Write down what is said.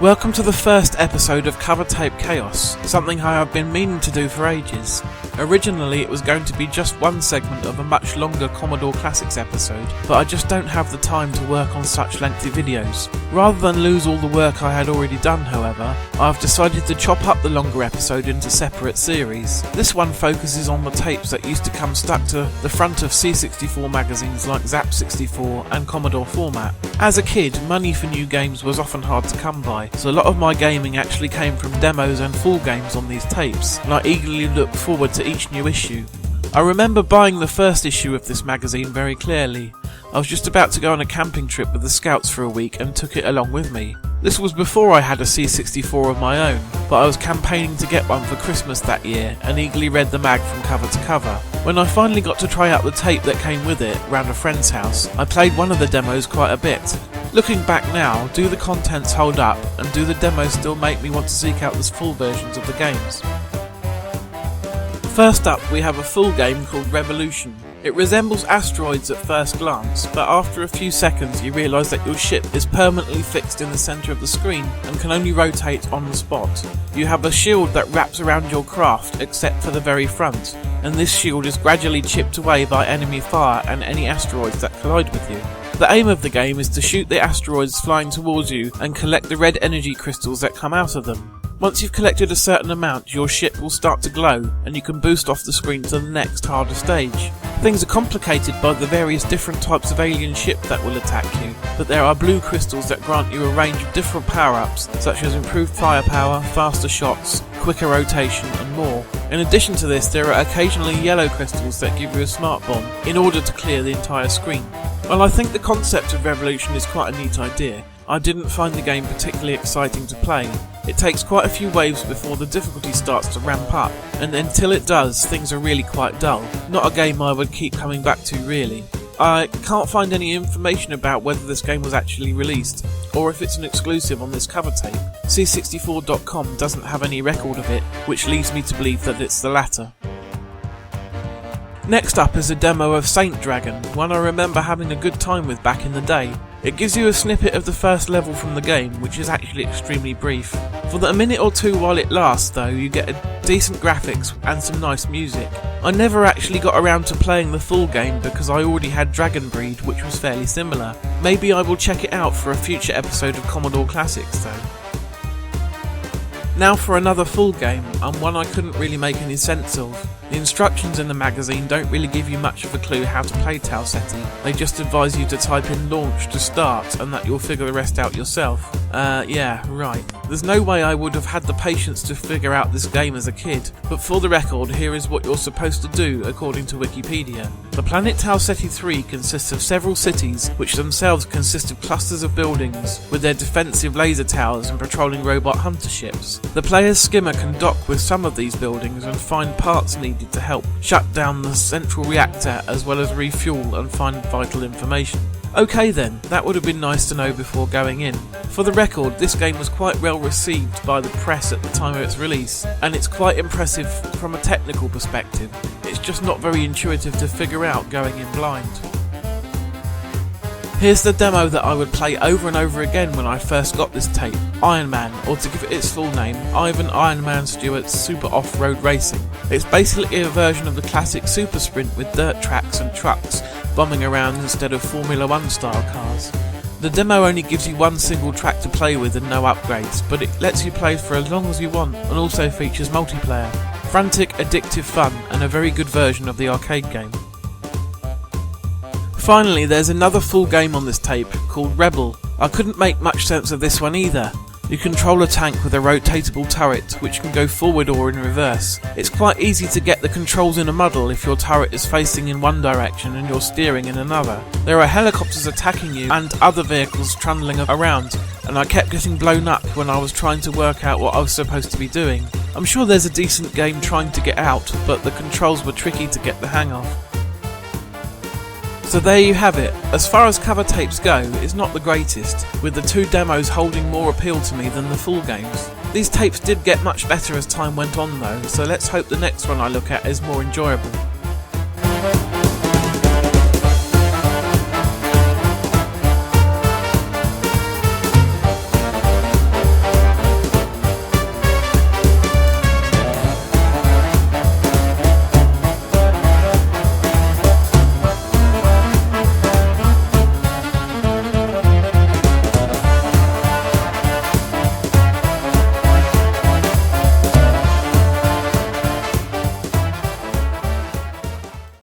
Welcome to the first episode of Covertape Chaos, something I have been meaning to do for ages. Originally it was going to be just one segment of a much longer Commodore Classics episode, but I just don't have the time to work on such lengthy videos. Rather than lose all the work I had already done, however, I've decided to chop up the longer episode into separate series. This one focuses on the tapes that used to come stuck to the front of C64 magazines like ZZAP 64 and Commodore Format. As a kid, money for new games was often hard to come by, so a lot of my gaming actually came from demos and full games on these tapes, and I eagerly looked forward to each new issue. I remember buying the first issue of this magazine very clearly. I was just about to go on a camping trip with the Scouts for a week and took it along with me. This was before I had a C64 of my own, but I was campaigning to get one for Christmas that year and eagerly read the mag from cover to cover. When I finally got to try out the tape that came with it round a friend's house, I played one of the demos quite a bit. Looking back now, do the contents hold up, and do the demos still make me want to seek out the full versions of the games? First up, we have a full game called Revolution. It resembles Asteroids at first glance, but after a few seconds you realise that your ship is permanently fixed in the centre of the screen and can only rotate on the spot. You have a shield that wraps around your craft except for the very front, and this shield is gradually chipped away by enemy fire and any asteroids that collide with you. The aim of the game is to shoot the asteroids flying towards you and collect the red energy crystals that come out of them. Once you've collected a certain amount, your ship will start to glow, and you can boost off the screen to the next harder stage. Things are complicated by the various different types of alien ship that will attack you, but there are blue crystals that grant you a range of different power-ups, such as improved firepower, faster shots, quicker rotation and more. In addition to this, there are occasionally yellow crystals that give you a smart bomb in order to clear the entire screen. While I think the concept of Revolution is quite a neat idea, I didn't find the game particularly exciting to play. It takes quite a few waves before the difficulty starts to ramp up, and until it does, things are really quite dull. Not a game I would keep coming back to, really. I can't find any information about whether this game was actually released, or if it's an exclusive on this cover tape. C64.com doesn't have any record of it, which leads me to believe that it's the latter. Next up is a demo of Saint Dragon, one I remember having a good time with back in the day. It gives you a snippet of the first level from the game, which is actually extremely brief. For a minute or two while it lasts though, you get decent graphics and some nice music. I never actually got around to playing the full game because I already had Dragon Breed, which was fairly similar. Maybe I will check it out for a future episode of Commodore Classics though. Now for another full game, and one I couldn't really make any sense of. The instructions in the magazine don't really give you much of a clue how to play Talsetti. They just advise you to type in launch to start and that you'll figure the rest out yourself. Yeah, right. There's no way I would have had the patience to figure out this game as a kid, but for the record, here is what you're supposed to do according to Wikipedia. The planet Talsetti 3 consists of several cities, which themselves consist of clusters of buildings with their defensive laser towers and patrolling robot hunter ships. The player's skimmer can dock with some of these buildings and find parts needed to help shut down the central reactor, as well as refuel and find vital information. Okay then, that would have been nice to know before going in. For the record, this game was quite well received by the press at the time of its release, and it's quite impressive from a technical perspective. It's just not very intuitive to figure out going in blind. Here's the demo that I would play over and over again when I first got this tape. Iron Man, or to give it its full name, Ivan Iron Man Stewart's Super Off-Road Racing. It's basically a version of the classic Super Sprint with dirt tracks and trucks bombing around instead of Formula 1 style cars. The demo only gives you one single track to play with and no upgrades, but it lets you play for as long as you want and also features multiplayer. Frantic, addictive fun and a very good version of the arcade game. Finally, there's another full game on this tape called Rebel. I couldn't make much sense of this one either. You control a tank with a rotatable turret which can go forward or in reverse. It's quite easy to get the controls in a muddle if your turret is facing in one direction and you're steering in another. There are helicopters attacking you and other vehicles trundling around, and I kept getting blown up when I was trying to work out what I was supposed to be doing. I'm sure there's a decent game trying to get out, but the controls were tricky to get the hang of. So there you have it. As far as cover tapes go, it's not the greatest, with the two demos holding more appeal to me than the full games. These tapes did get much better as time went on though, so let's hope the next one I look at is more enjoyable.